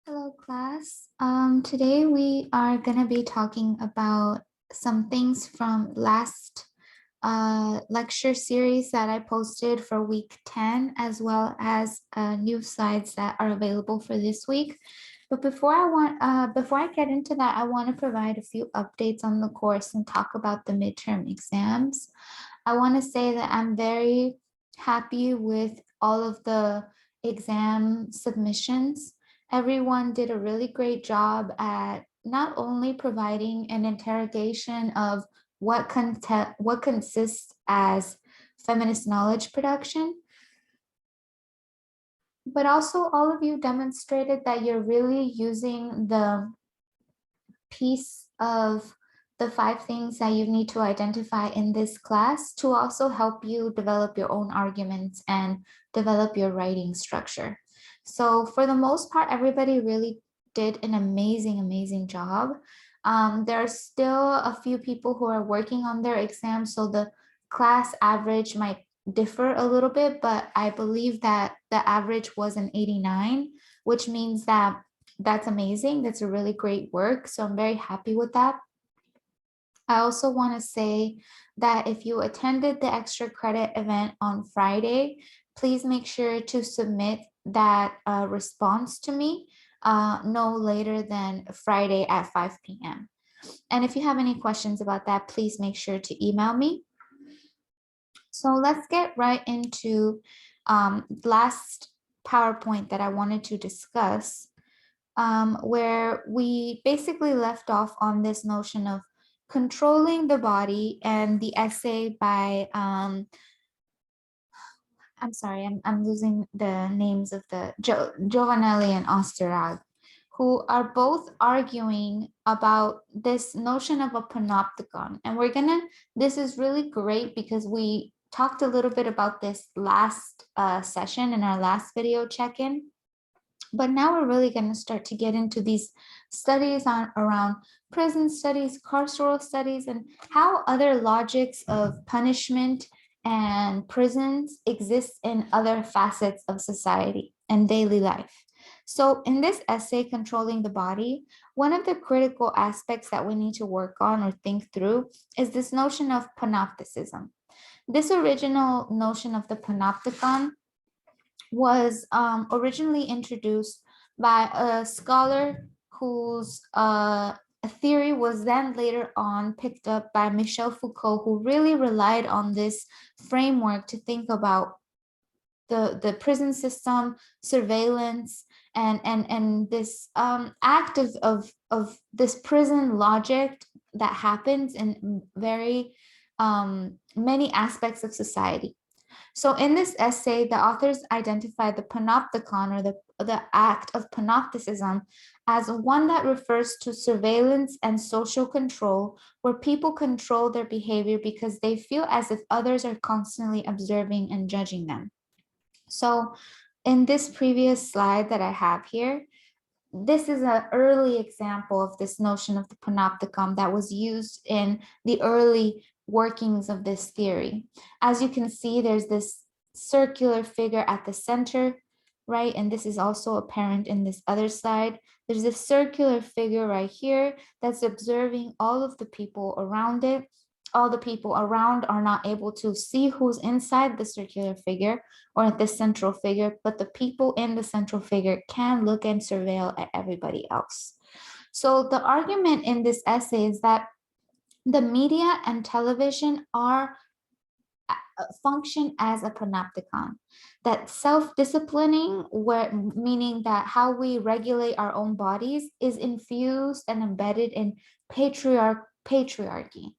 Hello, class. Today we are going to be talking about some things from last lecture series that I posted for week 10, as well as new slides that are available for this week. But before I get into that, I want to provide a few updates on the course and talk about the midterm exams. I want to say that I'm very happy with all of the exam submissions. Everyone did a really great job at not only providing an interrogation of what consists as feminist knowledge production, but also all of you demonstrated that you're really using the piece of the 5 things that you need to identify in this class to also help you develop your own arguments and develop your writing structure. So for the most part, everybody really did an amazing job. There are still a few people who are working on their exams, so the class average might differ a little bit, but I believe that the average was an 89, which means that that's amazing. That's a really great work. So I'm very happy with that. I also want to say that if you attended the extra credit event on Friday, please make sure to submit that response to me no later than Friday at 5 p.m. And if you have any questions about that, please make sure to email me. So let's get right into last PowerPoint that I wanted to discuss, where we basically left off on this notion of controlling the body, and the essay by, I'm sorry, I'm losing the names of the Giovanelli and Osterag, who are both arguing about this notion of a panopticon. And this is really great because we talked a little bit about this last session in our last video check-in. But now we're really going to start to get into these studies around prison studies, carceral studies, and how other logics of punishment and prisons exist in other facets of society and daily life. So in this essay, Controlling the Body, one of the critical aspects that we need to work on or think through is this notion of panopticism. This original notion of the panopticon was originally introduced by a scholar whose theory was then later on picked up by Michel Foucault, who really relied on this framework to think about the prison system, surveillance, and this act of this prison logic that happens in very many aspects of society. So in this essay, the authors identify the panopticon, or the act of panopticism, as one that refers to surveillance and social control, where people control their behavior because they feel as if others are constantly observing and judging them. So in this previous slide that I have here, this is an early example of this notion of the panopticon that was used in the early workings of this theory. As you can see, there's this circular figure at the center, right? And this is also apparent in this other slide. There's a circular figure right here that's observing all of the people around it. All the people around are not able to see who's inside the circular figure or at the central figure, but the people in the central figure can look and surveil at everybody else. So the argument in this essay is that the media and television are function as a panopticon, that self-disciplining, meaning that how we regulate our own bodies, is infused and embedded in patriarchy.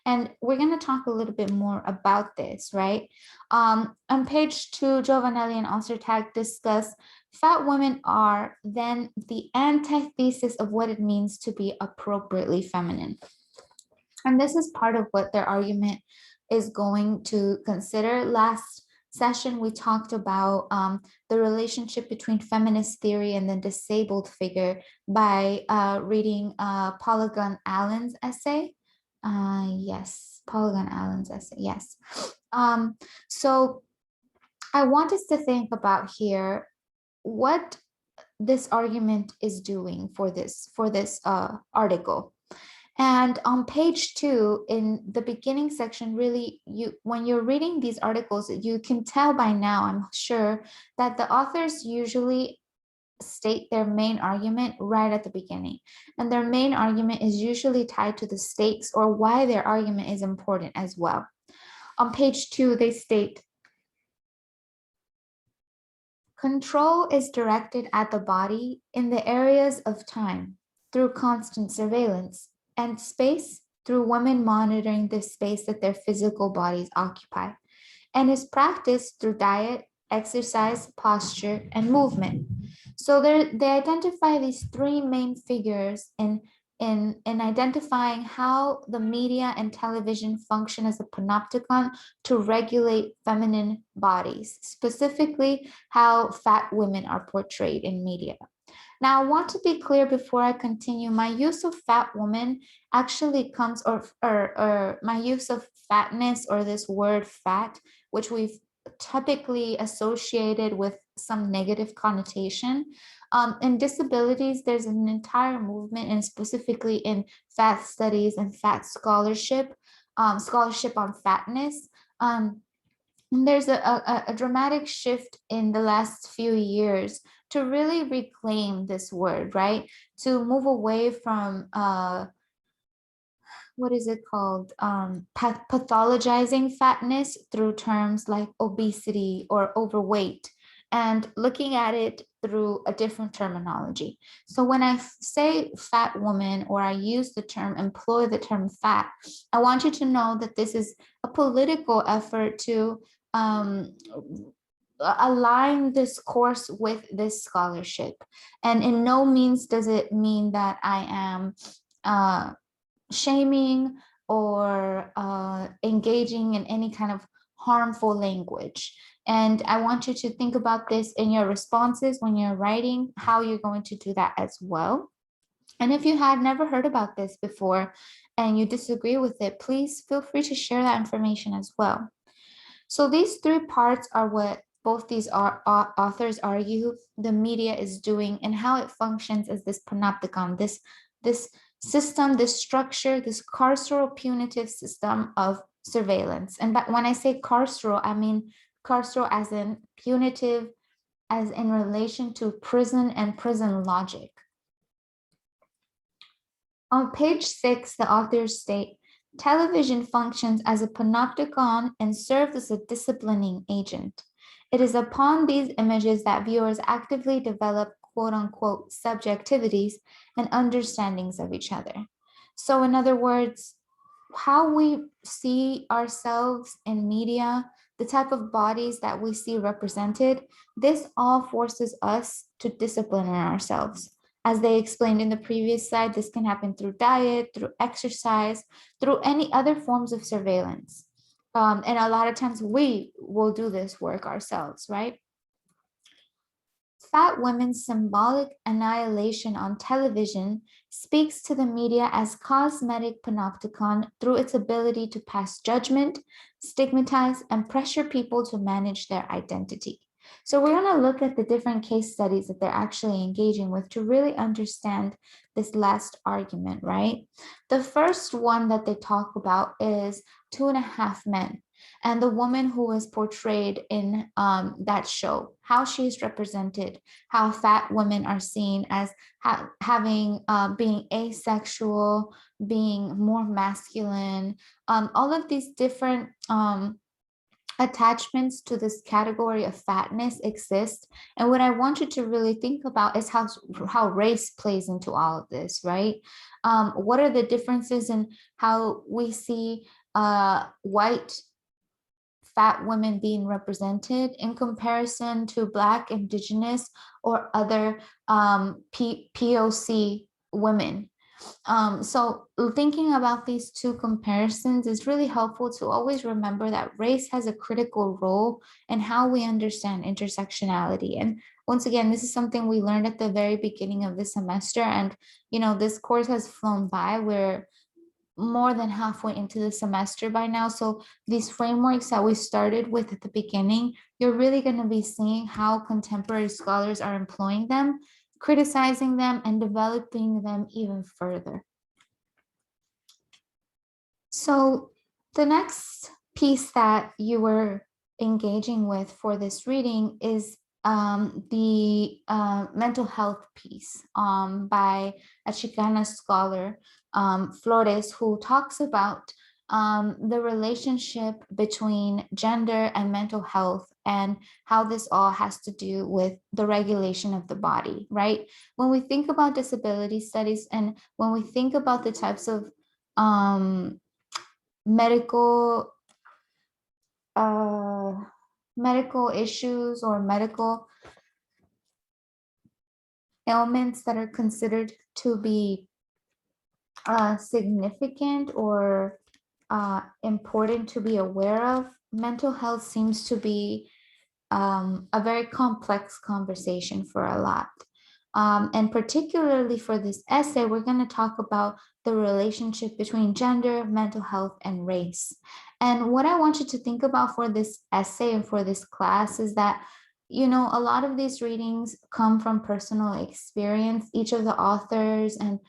And we're going to talk a little bit more about this, right? On page 2, Giovanelli and Ostertag discuss fat women are then the antithesis of what it means to be appropriately feminine. And this is part of what their argument is going to consider. Last session, we talked about the relationship between feminist theory and the disabled figure by reading Polygon Allen's essay. Yes, Polygon Allen's essay, yes. So I want us to think about here what this argument is doing for this article. And on page 2, in the beginning section, really, when you're reading these articles, you can tell by now, I'm sure, that the authors usually state their main argument right at the beginning. And their main argument is usually tied to the stakes or why their argument is important as well. On page 2, they state, control is directed at the body in the areas of time through constant surveillance, and space through women monitoring the space that their physical bodies occupy, and is practiced through diet, exercise, posture, and movement. So they identify these three main figures in identifying how the media and television function as a panopticon to regulate feminine bodies, specifically how fat women are portrayed in media. Now, I want to be clear before I continue, my use of fat woman actually comes, or my use of fatness, or this word fat, which we've typically associated with some negative connotation. In disabilities, there's an entire movement, and specifically in fat studies and fat scholarship, scholarship on fatness. There's a dramatic shift in the last few years to really reclaim this word, right? To move away from what is it called? Pathologizing fatness through terms like obesity or overweight, and looking at it through a different terminology. So when I say fat woman, or I use the term, employ the term fat, I want you to know that this is a political effort to align this course with this scholarship. And in no means does it mean that I am shaming or engaging in any kind of harmful language. And I want you to think about this in your responses when you're writing, how you're going to do that as well. And if you had never heard about this before and you disagree with it, please feel free to share that information as well. So these three parts are what both these authors argue the media is doing, and how it functions as this panopticon, this system, this structure, this carceral punitive system of surveillance. And when I say carceral, I mean carceral as in punitive, as in relation to prison and prison logic. On page 6, the authors state, television functions as a panopticon and serves as a disciplining agent. It is upon these images that viewers actively develop quote unquote subjectivities and understandings of each other. So in other words, how we see ourselves in media, the type of bodies that we see represented, this all forces us to discipline ourselves. As they explained in the previous slide, this can happen through diet, through exercise, through any other forms of surveillance. And a lot of times we will do this work ourselves, right? Fat women's symbolic annihilation on television speaks to the media as cosmetic panopticon through its ability to pass judgment, stigmatize, and pressure people to manage their identity. So we're going to look at the different case studies that they're actually engaging with to really understand this last argument, right? The first one that they talk about is 2.5 Men, and the woman who was portrayed in that show, how she's represented, how fat women are seen as having, being asexual, being more masculine, all of these different attachments to this category of fatness exist. And what I want you to really think about is how race plays into all of this, right? What are the differences in how we see white fat women being represented in comparison to Black, Indigenous, or other POC women? So thinking about these two comparisons is really helpful to always remember that race has a critical role in how we understand intersectionality. And once again, this is something we learned at the very beginning of the semester. And, you know, this course has flown by. We're more than halfway into the semester by now. So these frameworks that we started with at the beginning, you're really going to be seeing how contemporary scholars are employing them criticizing them and developing them even further. So the next piece that you were engaging with for this reading is the mental health piece by a Chicana scholar, Flores, who talks about the relationship between gender and mental health and how this all has to do with the regulation of the body, right? When we think about disability studies and when we think about the types of medical uh, medical issues or medical ailments that are considered to be significant or important to be aware of, mental health seems to be a very complex conversation for a lot. And particularly for this essay, we're going to talk about the relationship between gender, mental health, and race. And what I want you to think about for this essay and for this class is that, you know, a lot of these readings come from personal experience. Each of the authors and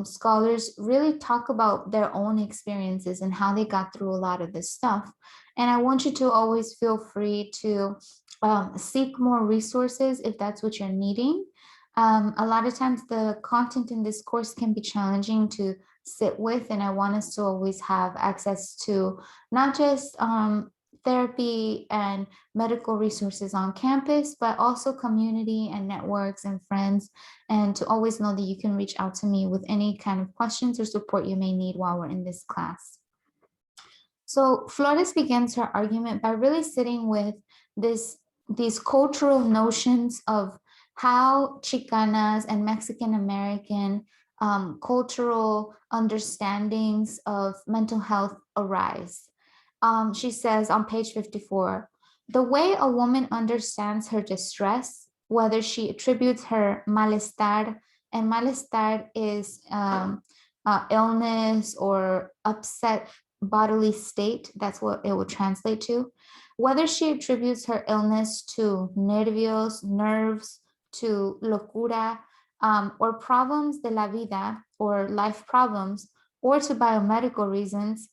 scholars really talk about their own experiences and how they got through a lot of this stuff. And I want you to always feel free to seek more resources if that's what you're needing. A lot of times the content in this course can be challenging to sit with, and I want us to always have access to not just therapy and medical resources on campus, but also community and networks and friends, and to always know that you can reach out to me with any kind of questions or support you may need while we're in this class. So Flores begins her argument by really sitting with these cultural notions of how Chicanas and Mexican American cultural understandings of mental health arise. She says on page 54, the way a woman understands her distress, whether she attributes her malestar, and malestar is illness or upset bodily state, that's what it would translate to, whether she attributes her illness to nervios, nerves, to locura, or problems de la vida, or life problems, or to biomedical reasons,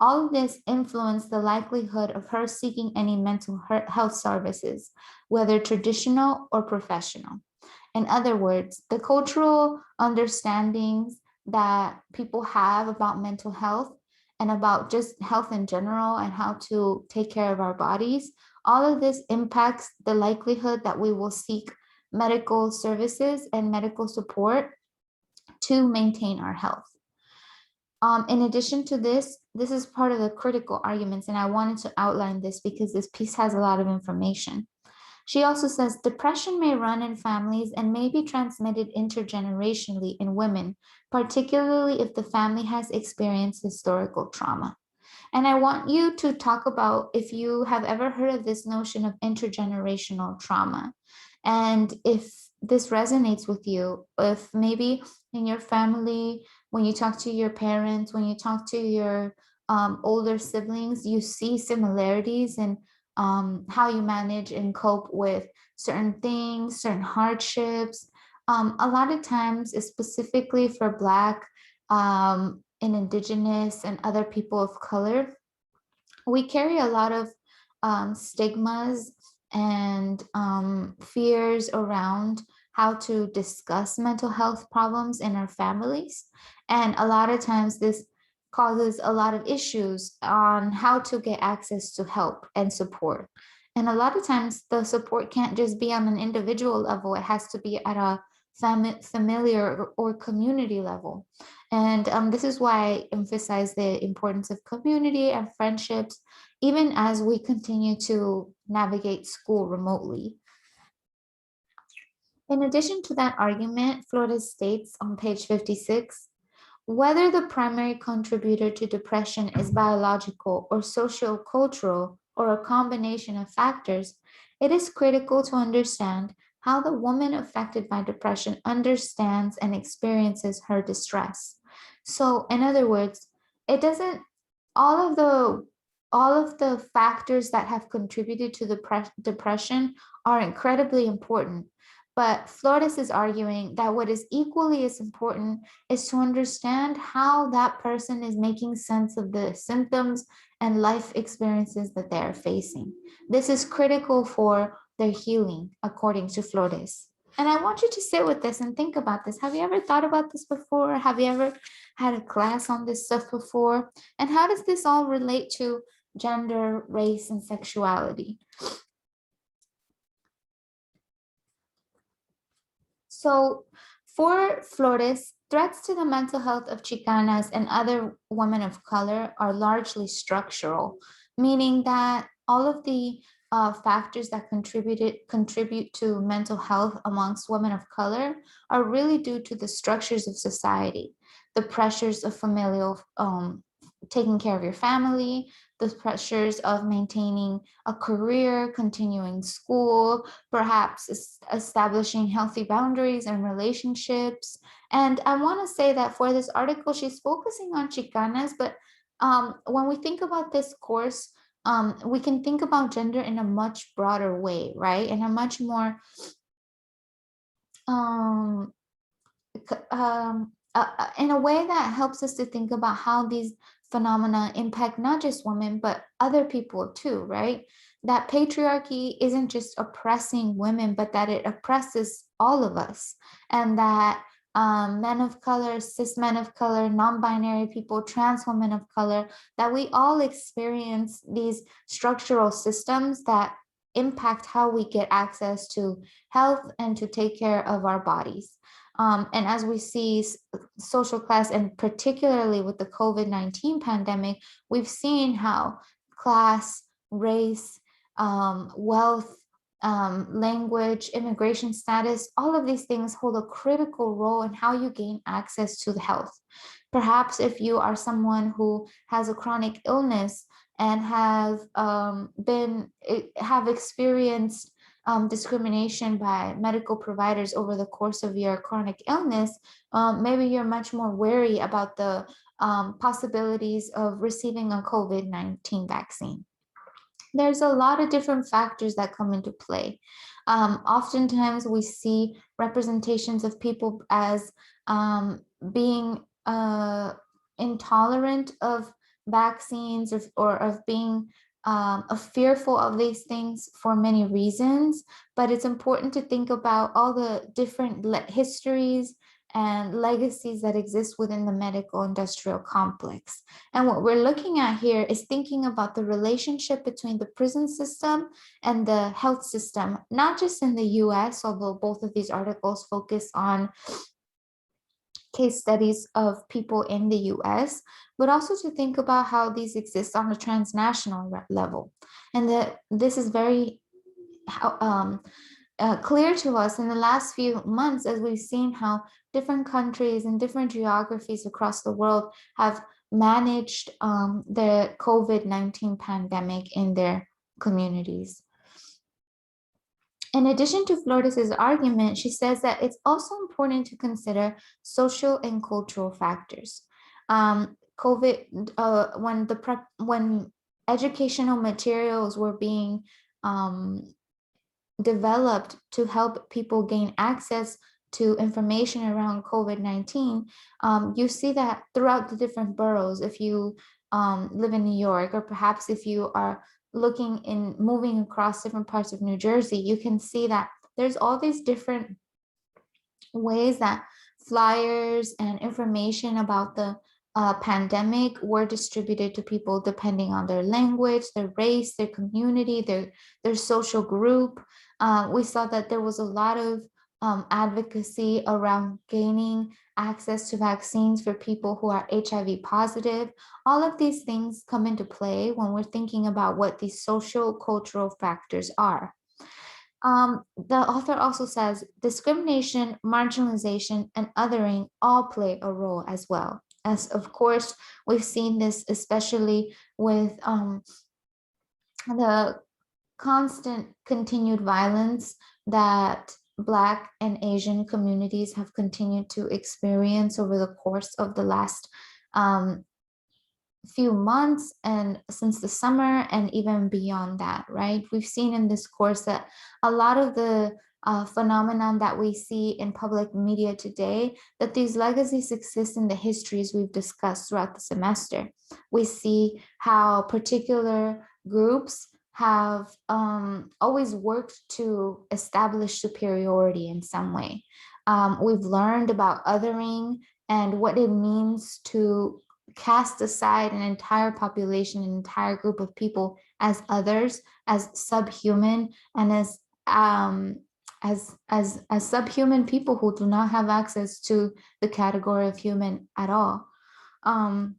all of this influence the likelihood of her seeking any mental health services, whether traditional or professional. In other words, the cultural understandings that people have about mental health and about just health in general and how to take care of our bodies, all of this impacts the likelihood that we will seek medical services and medical support to maintain our health. In addition to this is part of the critical arguments, and I wanted to outline this because this piece has a lot of information. She also says depression may run in families and may be transmitted intergenerationally in women, particularly if the family has experienced historical trauma. And I want you to talk about if you have ever heard of this notion of intergenerational trauma. And if this resonates with you, if maybe in your family, when you talk to your parents, when you talk to your older siblings, you see similarities in how you manage and cope with certain things, certain hardships. A lot of times, specifically for Black and Indigenous and other people of color, we carry a lot of stigmas and fears around how to discuss mental health problems in our families. And a lot of times this causes a lot of issues on how to get access to help and support. And a lot of times the support can't just be on an individual level, it has to be at a familiar or community level. And this is why I emphasize the importance of community and friendships, even as we continue to navigate school remotely. In addition to that argument, Flores states on page 56, whether the primary contributor to depression is biological or socio-cultural or a combination of factors, it is critical to understand how the woman affected by depression understands and experiences her distress. So, in other words, it doesn't all of the factors that have contributed to the depression are incredibly important, But Flores is arguing that what is equally as important is to understand how that person is making sense of the symptoms and life experiences that they're facing. This is critical for their healing, according to Flores. And I want you to sit with this and think about this. Have you ever thought about this before? Have you ever had a class on this stuff before? And how does this all relate to gender, race, and sexuality? So for Flores, threats to the mental health of Chicanas and other women of color are largely structural, meaning that all of the factors that contribute to mental health amongst women of color are really due to the structures of society, the pressures of familial taking care of your family, the pressures of maintaining a career, continuing school, perhaps establishing healthy boundaries and relationships. And I want to say that for this article, she's focusing on Chicanas, but when we think about this course, we can think about gender in a much broader way, right? In a much more um, in a way that helps us to think about how these phenomena impact not just women, but other people too, right? That patriarchy isn't just oppressing women, but that it oppresses all of us. And that men of color, cis men of color, non binary people, trans women of color, that we all experience these structural systems that impact how we get access to health and to take care of our bodies. And as we see social class, and particularly with the COVID-19 pandemic, we've seen how class, race, wealth, language, immigration status, all of these things hold a critical role in how you gain access to the health. Perhaps if you are someone who has a chronic illness and have experienced discrimination by medical providers over the course of your chronic illness, maybe you're much more wary about the possibilities of receiving a COVID-19 vaccine. There's a lot of different factors that come into play. Oftentimes we see representations of people as being intolerant of vaccines, or of being fearful of these things for many reasons, but it's important to think about all the different histories and legacies that exist within the medical industrial complex. And what we're looking at here is thinking about the relationship between the prison system and the health system, not just in the US, although both of these articles focus on case studies of people in the US, but also to think about how these exist on a transnational level. And that this is very clear to us in the last few months, as we've seen how different countries and different geographies across the world have managed the COVID-19 pandemic in their communities. In addition to Flores's argument, she says that it's also important to consider social and cultural factors. When educational materials were being developed to help people gain access to information around COVID-19, you see that throughout the different boroughs. If you live in New York, or perhaps if you are moving across different parts of New Jersey, you can see that there's all these different ways that flyers and information about the pandemic were distributed to people depending on their language, their race, their community, their social group. We saw that there was a lot of advocacy around gaining access to vaccines for people who are HIV positive. All of these things come into play when we're thinking about what these social cultural factors are. The author also says discrimination, marginalization, and othering all play a role as well. As of course, we've seen this especially with the constant continued violence that Black and Asian communities have continued to experience over the course of the last few months and since the summer, and even beyond that, right? We've seen in this course that a lot of the phenomenon that we see in public media today, that these legacies exist in the histories we've discussed throughout the semester. We see how particular groups have always worked to establish superiority in some way. We've learned about othering and what it means to cast aside an entire population, an entire group of people as others, as subhuman, and as subhuman people who do not have access to the category of human at all. Um,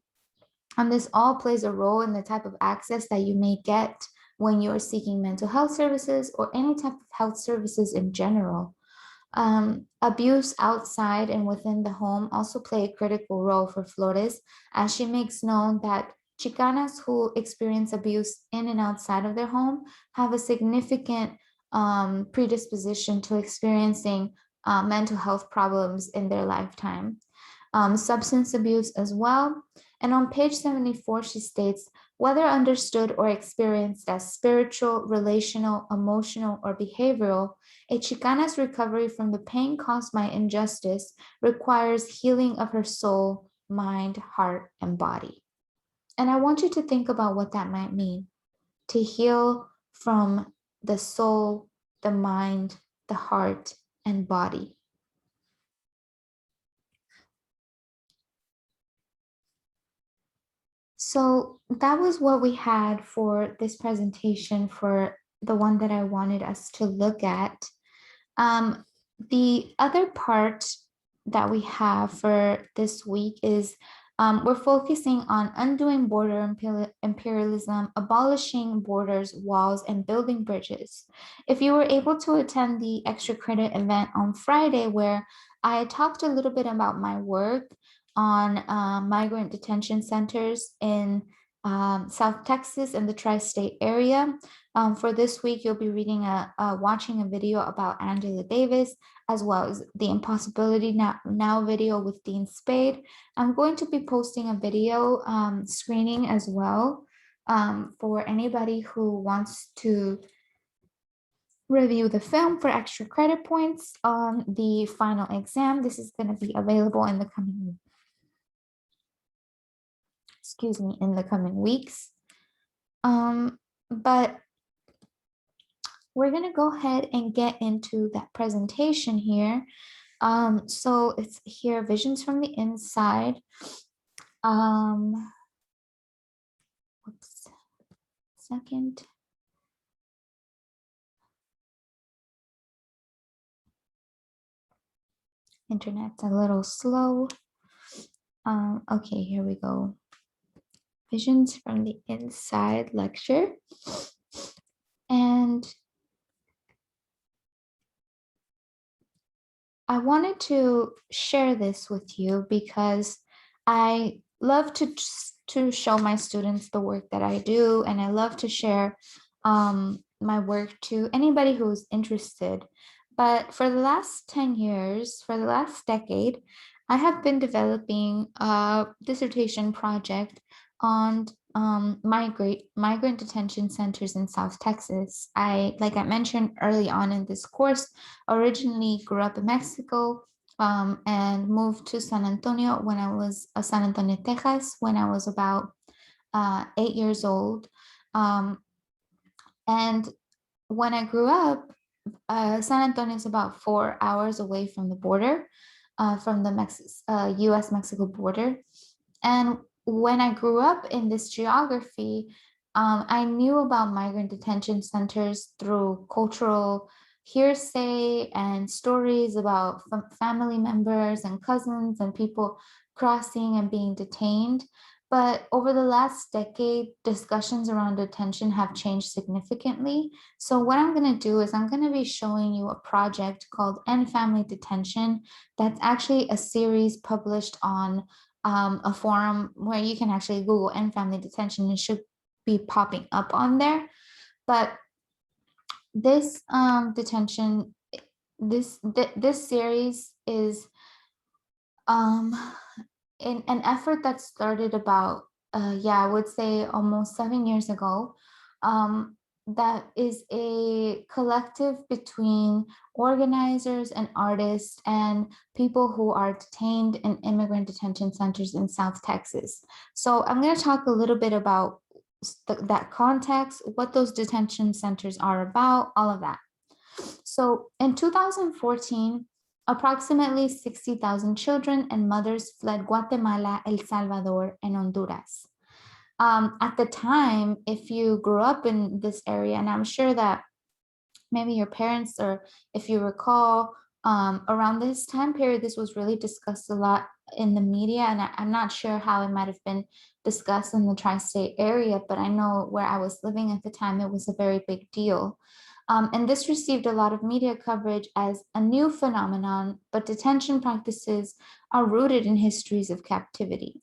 and this all plays a role in the type of access that you may get when you're seeking mental health services or any type of health services in general. Abuse outside and within the home also play a critical role for Flores, as she makes known that Chicanas who experience abuse in and outside of their home have a significant predisposition to experiencing mental health problems in their lifetime. Substance abuse as well. And on page 74, she states, whether understood or experienced as spiritual, relational, emotional, or behavioral, a Chicana's recovery from the pain caused by injustice requires healing of her soul, mind, heart, and body. And I want you to think about what that might mean, to heal from the soul, the mind, the heart, and body. So that was what we had for this presentation, for the one that I wanted us to look at. The other part that we have for this week is we're focusing on undoing border imperialism, abolishing borders, walls, and building bridges. If you were able to attend the extra credit event on Friday, where I talked a little bit about my work on migrant detention centers in South Texas and the tri-state area. For this week, you'll be watching a video about Angela Davis, as well as the Impossibility Now video with Dean Spade. I'm going to be posting a video screening as well for anybody who wants to review the film for extra credit points on the final exam. This is going to be available in the coming weeks. But we're going to go ahead and get into that presentation here. So it's here, Visions from the Inside. Whoops, second. Internet's a little slow. Okay, here we go. Visions from the Inside lecture. And I wanted to share this with you because I love to show my students the work that I do, and I love to share my work to anybody who's interested. But for the last 10 years, for the last decade, I have been developing a dissertation project on migrant detention centers in South Texas. Like I mentioned early on in this course, originally grew up in Mexico and moved to San Antonio San Antonio, Texas, when I was about 8 years old. And when I grew up, San Antonio is about 4 hours away from the border, from the US-Mexico border. And when I grew up in this geography, I knew about migrant detention centers through cultural hearsay and stories about family members and cousins and people crossing and being detained. But over the last decade, discussions around detention have changed significantly. So what I'm going to do is I'm going to be showing you a project called End Family Detention. That's actually a series published on a forum where you can actually Google End Family Detention. It should be popping up on there. But this detention, this series is in an effort that started about I would say almost 7 years ago. that is a collective between organizers and artists and people who are detained in immigrant detention centers in South Texas. So I'm going to talk a little bit about that context, what those detention centers are about, all of that. So in 2014, approximately 60,000 children and mothers fled Guatemala, El Salvador, and Honduras. At the time, if you grew up in this area, and I'm sure that maybe your parents, or if you recall, around this time period, this was really discussed a lot in the media, and I'm not sure how it might have been discussed in the tri-state area, but I know where I was living at the time, it was a very big deal. And this received a lot of media coverage as a new phenomenon, but detention practices are rooted in histories of captivity.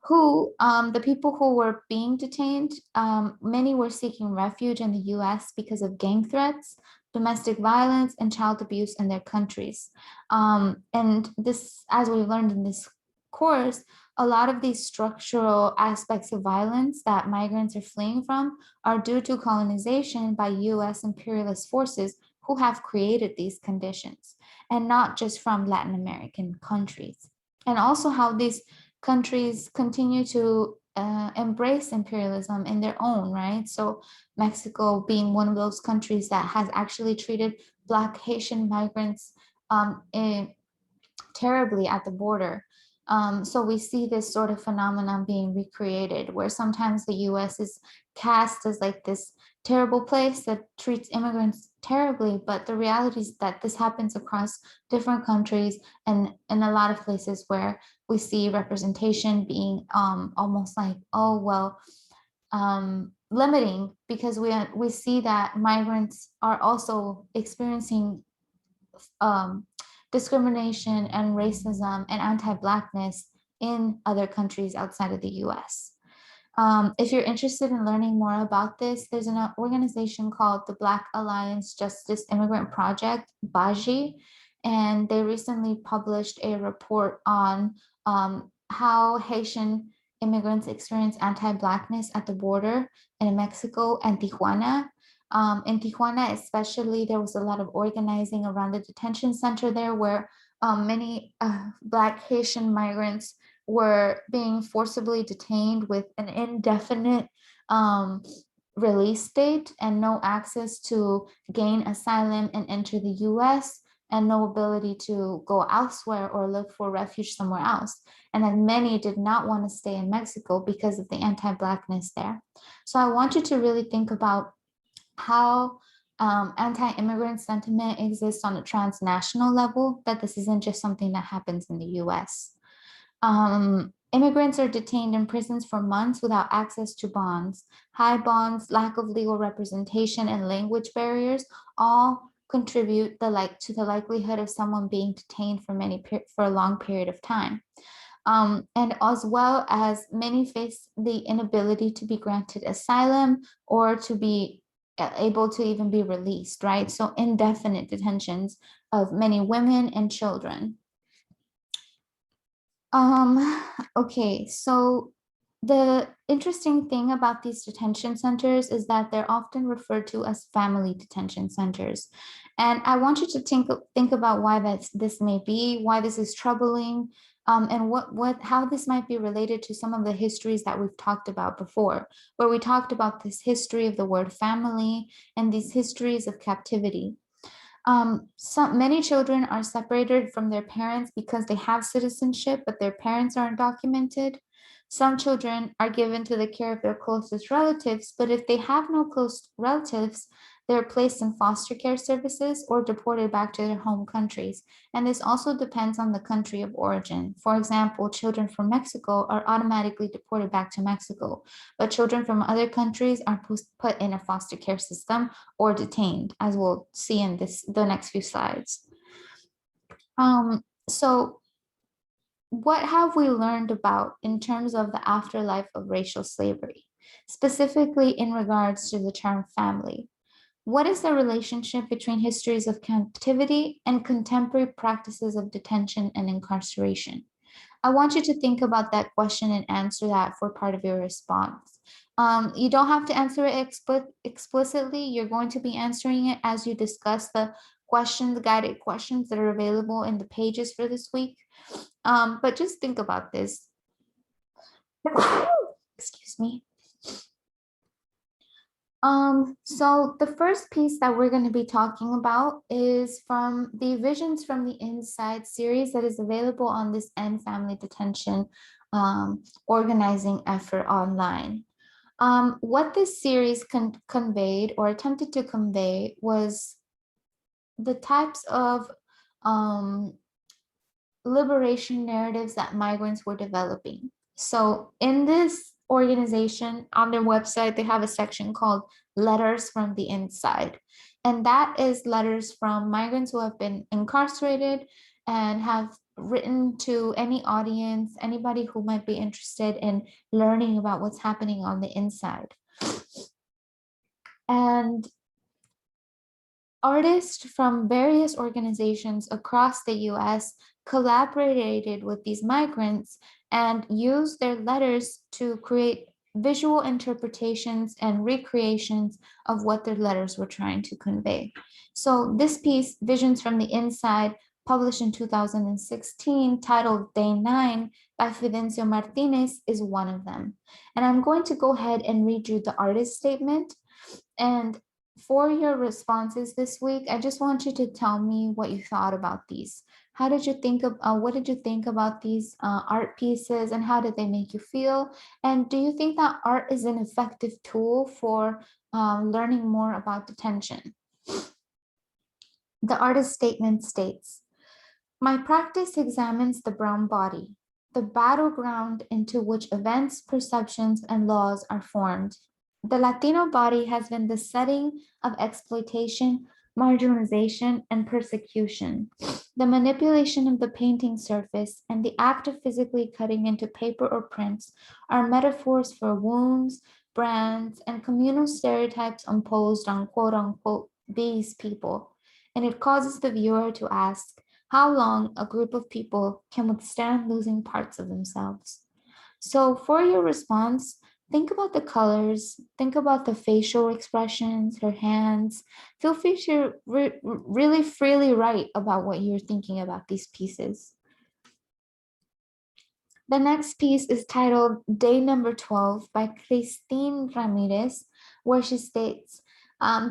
The people who were being detained, many were seeking refuge in the US because of gang threats, domestic violence, and child abuse in their countries. And this, as we learned in this course, a lot of these structural aspects of violence that migrants are fleeing from are due to colonization by US imperialist forces who have created these conditions, and not just from Latin American countries. And also how these countries continue to embrace imperialism in their own right. So Mexico being one of those countries that has actually treated Black Haitian migrants terribly at the border. So we see this sort of phenomenon being recreated where sometimes the US is cast as like this terrible place that treats immigrants terribly, but the reality is that this happens across different countries and in a lot of places where we see representation being almost like, oh, well, limiting, because we see that migrants are also experiencing discrimination and racism and anti-Blackness in other countries outside of the US. If you're interested in learning more about this, there's an organization called the Black Alliance Justice Immigrant Project, BAJI, and they recently published a report on how Haitian immigrants experience anti-Blackness at the border in Mexico and Tijuana. In Tijuana, especially, there was a lot of organizing around the detention center there where many Black Haitian migrants were being forcibly detained with an indefinite release date and no access to gain asylum and enter the US, and no ability to go elsewhere or look for refuge somewhere else. And that many did not want to stay in Mexico because of the anti-Blackness there. So I want you to really think about how anti-immigrant sentiment exists on a transnational level, that this isn't just something that happens in the US. Immigrants are detained in prisons for months without access to bonds. High bonds, lack of legal representation, and language barriers all contribute to the likelihood of someone being detained for a long period of time. And as well as many face the inability to be granted asylum or to be able to even be released, right? So indefinite detentions of many women and children. Okay, so the interesting thing about these detention centers is that they're often referred to as family detention centers. And I want you to think about why this may be, why this is troubling, and how this might be related to some of the histories that we've talked about before, where we talked about this history of the word family and these histories of captivity. Many children are separated from their parents because they have citizenship, but their parents aren't documented. Some children are given to the care of their closest relatives, but if they have no close relatives, they're placed in foster care services or deported back to their home countries. And this also depends on the country of origin. For example, children from Mexico are automatically deported back to Mexico, but children from other countries are put in a foster care system or detained, as we'll see in the next few slides. So what have we learned about in terms of the afterlife of racial slavery, specifically in regards to the term family? What is the relationship between histories of captivity and contemporary practices of detention and incarceration? I want you to think about that question and answer that for part of your response. You don't have to answer it explicitly. You're going to be answering it as you discuss the questions, guided questions that are available in the pages for this week. But just think about this. Excuse me. So the first piece that we're going to be talking about is from the Visions from the Inside series that is available on this End Family Detention organizing effort online. What this series conveyed or attempted to convey was the types of liberation narratives that migrants were developing. So in this organization, on their website, they have a section called Letters from the Inside. And that is letters from migrants who have been incarcerated and have written to any audience, anybody who might be interested in learning about what's happening on the inside. And artists from various organizations across the US collaborated with these migrants and used their letters to create visual interpretations and recreations of what their letters were trying to convey. So this piece, Visions from the Inside, published in 2016, titled Day 9 by Fidencio Martinez, is one of them. And I'm going to go ahead and read you the artist statement. And for your responses this week, I just want you to tell me what you thought about these. How did you think of, what did you think about these art pieces and how did they make you feel? And do you think that art is an effective tool for learning more about detention? The artist statement states, "My practice examines the brown body, the battleground into which events, perceptions, and laws are formed. The Latino body has been the setting of exploitation, marginalization, and persecution. The manipulation of the painting surface and the act of physically cutting into paper or prints are metaphors for wounds, brands, and communal stereotypes imposed on quote unquote these people. And it causes the viewer to ask how long a group of people can withstand losing parts of themselves." So for your response, think about the colors, think about the facial expressions, her hands. Feel free to really freely write about what you're thinking about these pieces. The next piece is titled Day Number 12 by Christine Ramirez, where she states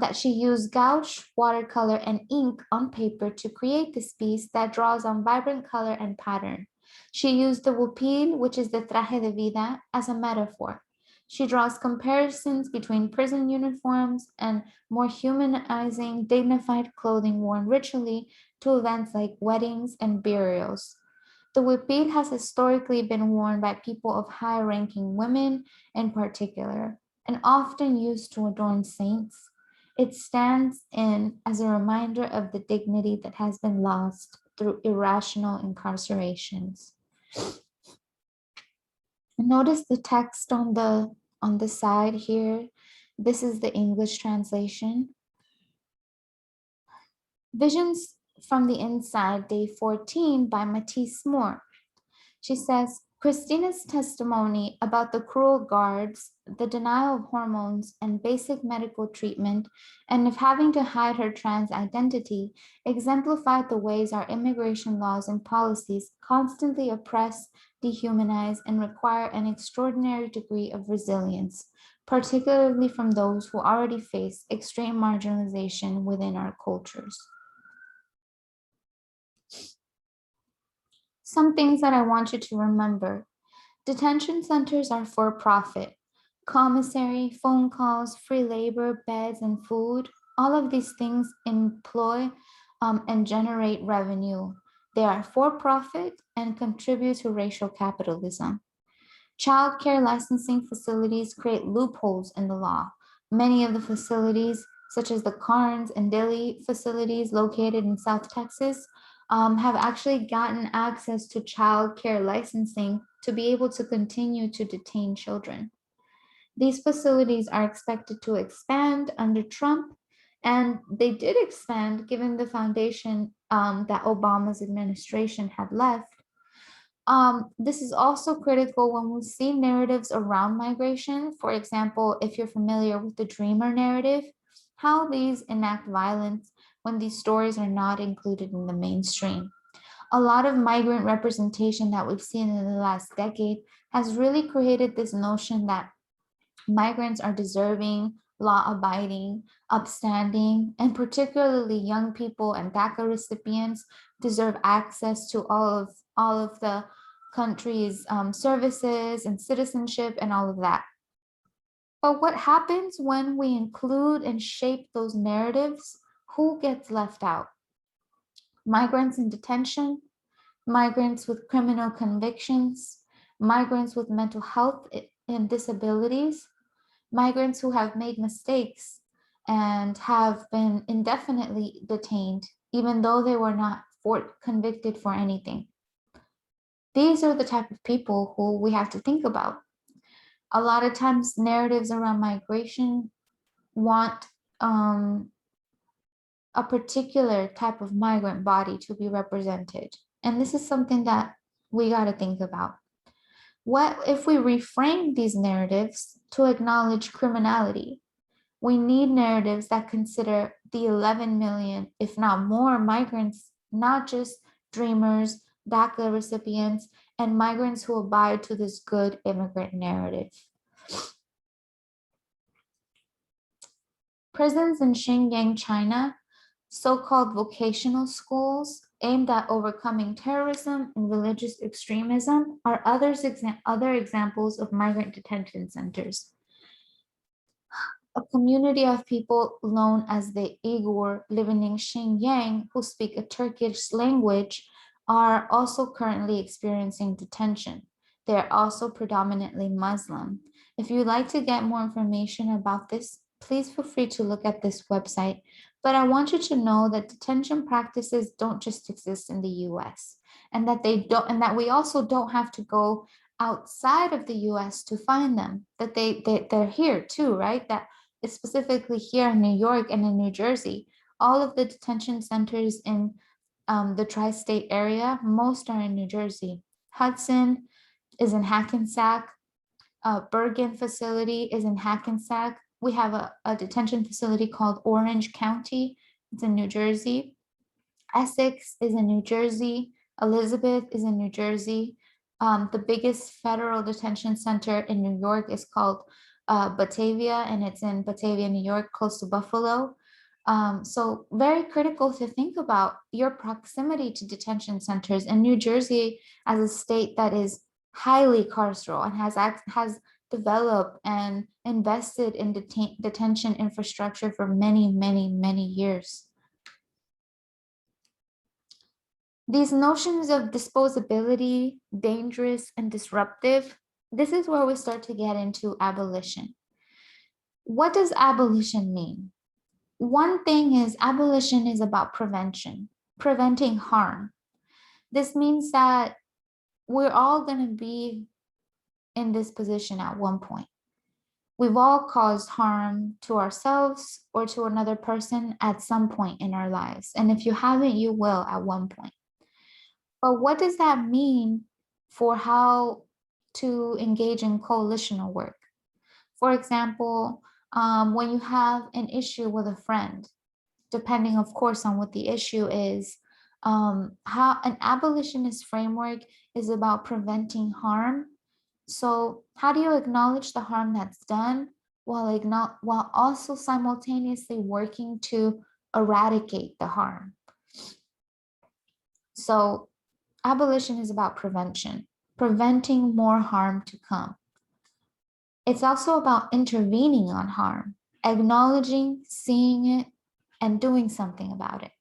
that she used gouache, watercolor, and ink on paper to create this piece that draws on vibrant color and pattern. She used the huipil, which is the traje de vida, as a metaphor. She draws comparisons between prison uniforms and more humanizing, dignified clothing worn ritually to events like weddings and burials. The huipil has historically been worn by people of high-ranking women in particular, and often used to adorn saints. It stands in as a reminder of the dignity that has been lost through irrational incarcerations. Notice the text on the side here. This is the English translation. Visions from the Inside, Day 14 by Matisse Moore. She says, Christina's testimony about the cruel guards, the denial of hormones and basic medical treatment, and of having to hide her trans identity exemplified the ways our immigration laws and policies constantly oppress, dehumanize, and require an extraordinary degree of resilience, particularly from those who already face extreme marginalization within our cultures. Some things that I want you to remember. Detention centers are for profit. Commissary, phone calls, free labor, beds, and food, all of these things employ and generate revenue. They are for profit and contribute to racial capitalism. Child care licensing facilities create loopholes in the law. Many of the facilities, such as the Carnes and Dilly facilities located in South Texas, have actually gotten access to child care licensing to be able to continue to detain children. These facilities are expected to expand under Trump, and they did expand given the foundation that Obama's administration had left. This is also critical when we see narratives around migration. For example, if you're familiar with the dreamer narrative, how these enact violence when these stories are not included in the mainstream. A lot of migrant representation that we've seen in the last decade has really created this notion that migrants are deserving, law-abiding, upstanding, and particularly young people and DACA recipients deserve access to all of the country's services and citizenship and all of that. But what happens when we include and shape those narratives? Who gets left out? Migrants in detention, migrants with criminal convictions, migrants with mental health and disabilities, migrants who have made mistakes and have been indefinitely detained, even though they were not convicted for anything. These are the type of people who we have to think about. A lot of times narratives around migration want a particular type of migrant body to be represented. And this is something that we got to think about. What if we reframe these narratives to acknowledge criminality? We need narratives that consider the 11 million, if not more, migrants, not just dreamers, DACA recipients, and migrants who abide to this good immigrant narrative. Prisons in Xinjiang, China, so-called vocational schools aimed at overcoming terrorism and religious extremism are other examples of migrant detention centers. A community of people known as the Uyghur living in Xinjiang who speak a Turkish language are also currently experiencing detention. They're also predominantly Muslim. If you'd like to get more information about this, please feel free to look at this website. But I want you to know that detention practices don't just exist in the US and that we also don't have to go outside of the US to find them, that they're here too, right? That specifically here in New York and in New Jersey, all of the detention centers in the tri-state area, most are in New Jersey. Hudson is in Hackensack. Bergen facility is in Hackensack. We have a detention facility called Orange County. It's in New Jersey. Essex is in New Jersey. Elizabeth is in New Jersey. The biggest federal detention center in New York is called Batavia, and it's in Batavia, New York, close to Buffalo. So very critical to think about your proximity to detention centers. And New Jersey, as a state that is highly carceral and has developed and invested in detention infrastructure for many, many, many years. These notions of disposability, dangerous, and disruptive, this is where we start to get into abolition. What does abolition mean? One thing is abolition is about prevention, preventing harm. This means that we're all going to be in this position at one point. We've all caused harm to ourselves or to another person at some point in our lives. And if you haven't, you will at one point. But what does that mean for how to engage in coalitional work? For example, when you have an issue with a friend, depending, of course, on what the issue is, how an abolitionist framework is about preventing harm. So how do you acknowledge the harm that's done while also simultaneously working to eradicate the harm? So abolition is about prevention, preventing more harm to come. It's also about intervening on harm, acknowledging, seeing it, and doing something about it.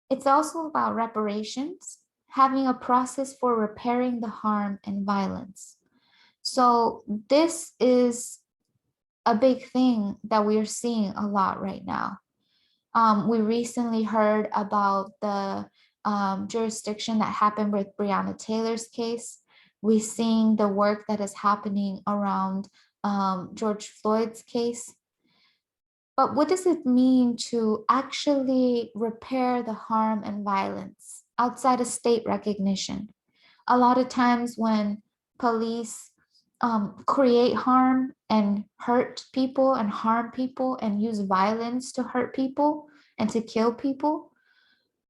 It's also about reparations, having a process for repairing the harm and violence. So this is a big thing that we are seeing a lot right now. We recently heard about the jurisdiction that happened with Breonna Taylor's case. We're seeing the work that is happening around George Floyd's case. But what does it mean to actually repair the harm and violence outside of state recognition? A lot of times when police create harm and hurt people and harm people and use violence to hurt people and to kill people,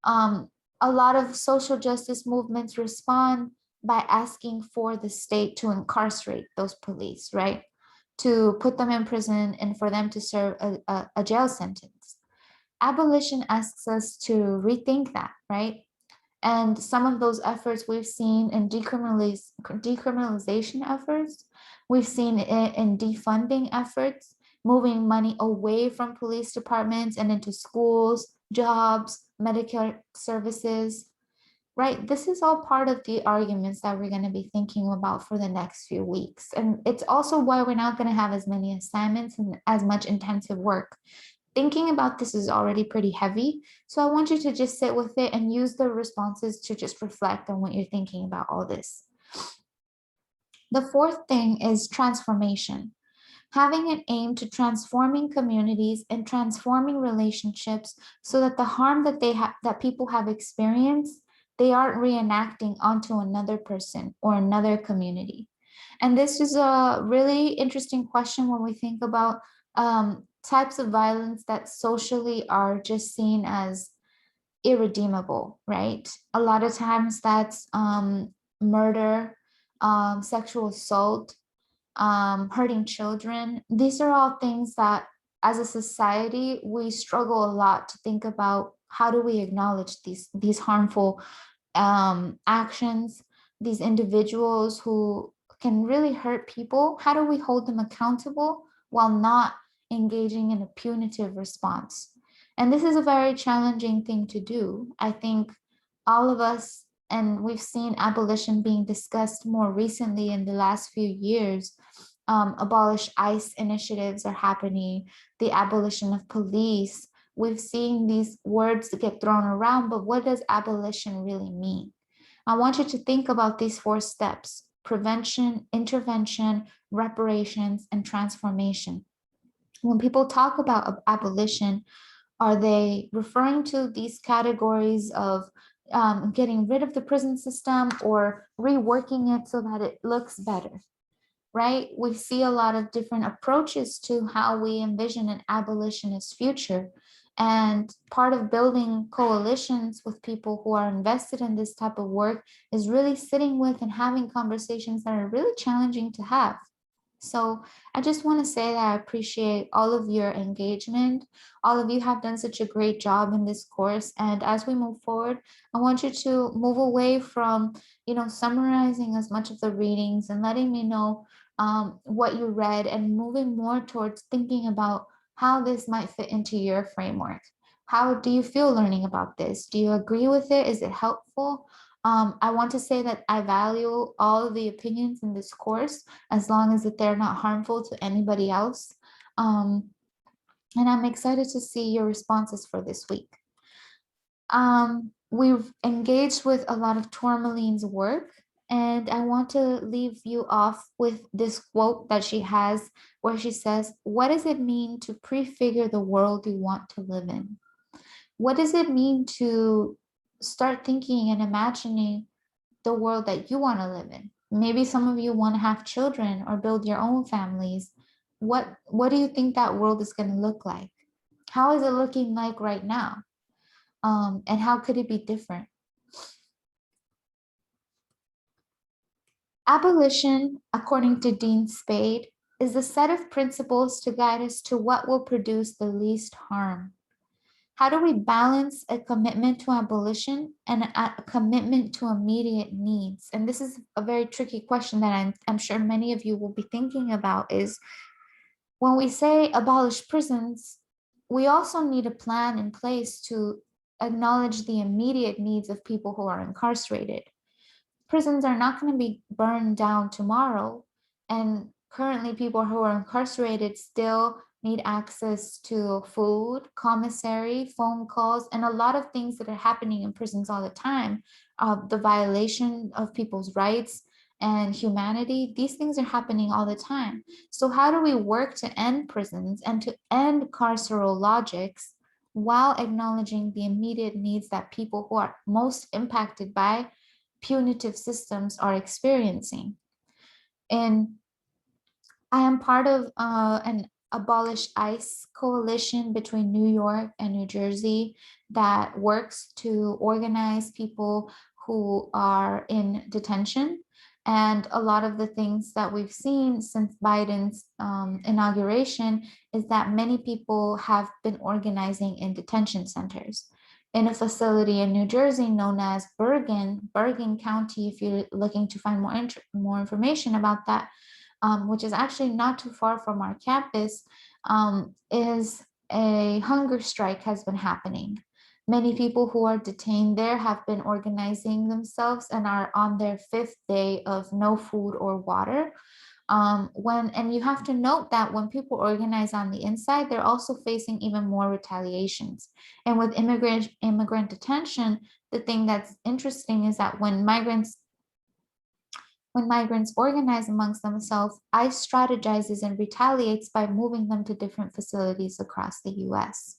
um, a lot of social justice movements respond by asking for the state to incarcerate those police, right? To put them in prison and for them to serve a jail sentence. Abolition asks us to rethink that, right? And some of those efforts we've seen in decriminalization efforts, we've seen it in defunding efforts, moving money away from police departments and into schools, jobs, Medicare services, right? This is all part of the arguments that we're going to be thinking about for the next few weeks. And it's also why we're not going to have as many assignments and as much intensive work. Thinking about this is already pretty heavy. So I want you to just sit with it and use the responses to just reflect on what you're thinking about all this. The fourth thing is transformation. Having an aim to transforming communities and transforming relationships so that the harm that that people have experienced, they aren't reenacting onto another person or another community. And this is a really interesting question when we think about types of violence that socially are just seen as irredeemable, right? A lot of times that's murder, sexual assault, hurting children. These are all things that as a society, we struggle a lot to think about how do we acknowledge these harmful actions, these individuals who can really hurt people. How do we hold them accountable while not engaging in a punitive response? And this is a very challenging thing to do. I think all of us, and we've seen abolition being discussed more recently in the last few years. Abolish ICE initiatives are happening, the abolition of police. We've seen these words get thrown around, but what does abolition really mean? I want you to think about these 4 steps: prevention, intervention, reparations, and transformation. When people talk about abolition, are they referring to these categories of getting rid of the prison system or reworking it so that it looks better? Right? We see a lot of different approaches to how we envision an abolitionist future. And part of building coalitions with people who are invested in this type of work is really sitting with and having conversations that are really challenging to have. So I just want to say that I appreciate all of your engagement. All of you have done such a great job in this course. And as we move forward, I want you to move away from, summarizing as much of the readings and letting me know what you read and moving more towards thinking about how this might fit into your framework. How do you feel learning about this? Do you agree with it? Is it helpful? I want to say that I value all of the opinions in this course as long as that they're not harmful to anybody else. And I'm excited to see your responses for this week. We've engaged with a lot of Tourmaline's work, and I want to leave you off with this quote that she has where she says, "What does it mean to prefigure the world you want to live in? What does it mean to start thinking and imagining the world that you want to live in? Maybe some of you want to have children or build your own families. What do you think that world is going to look like? How is it looking like right now? And how could it be different?" Abolition, according to Dean Spade, is the set of principles to guide us to what will produce the least harm. How do we balance a commitment to abolition and a commitment to immediate needs? And this is a very tricky question that I'm sure many of you will be thinking about is when we say abolish prisons, we also need a plan in place to acknowledge the immediate needs of people who are incarcerated. Prisons are not going to be burned down tomorrow. And currently, people who are incarcerated still need access to food, commissary, phone calls, and a lot of things that are happening in prisons all the time. The violation of people's rights and humanity, these things are happening all the time. So, how do we work to end prisons and to end carceral logics while acknowledging the immediate needs that people who are most impacted by punitive systems are experiencing. And I am part of an Abolish ICE coalition between New York and New Jersey that works to organize people who are in detention. And a lot of the things that we've seen since Biden's inauguration is that many people have been organizing in detention centers. In a facility in New Jersey known as Bergen County, if you're looking to find more information about that, which is actually not too far from our campus, is a hunger strike has been happening. Many people who are detained there have been organizing themselves and are on their 5th day of no food or water. And you have to note that when people organize on the inside, they're also facing even more retaliations. And with immigrant detention, the thing that's interesting is that when migrants organize amongst themselves, ICE strategizes and retaliates by moving them to different facilities across the US.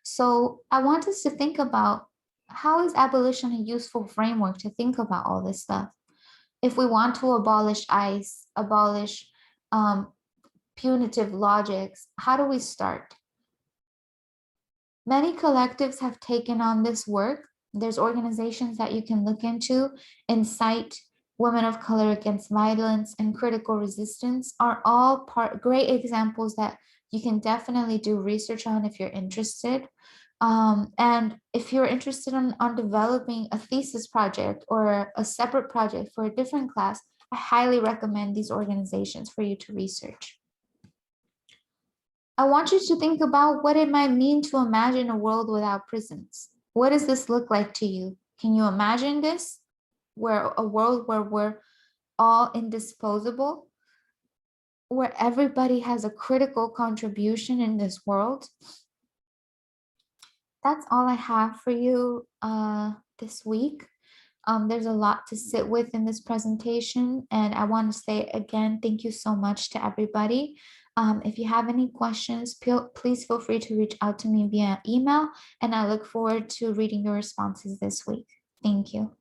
So I want us to think about, how is abolition a useful framework to think about all this stuff? If we want to abolish ICE, abolish punitive logics, how do we start? Many collectives have taken on this work. There's organizations that you can look into. Incite, Women of Color Against Violence, and Critical Resistance are all great examples that you can definitely do research on if you're interested. And if you're interested on developing a thesis project or a separate project for a different class, I highly recommend these organizations for you to research. I want you to think about what it might mean to imagine a world without prisons. What does this look like to you? Can you imagine this? Where a world where we're all indisposable, where everybody has a critical contribution in this world? That's all I have for you this week. There's a lot to sit with in this presentation, and I want to say again, thank you so much to everybody. If you have any questions, please feel free to reach out to me via email, and I look forward to reading your responses this week. Thank you.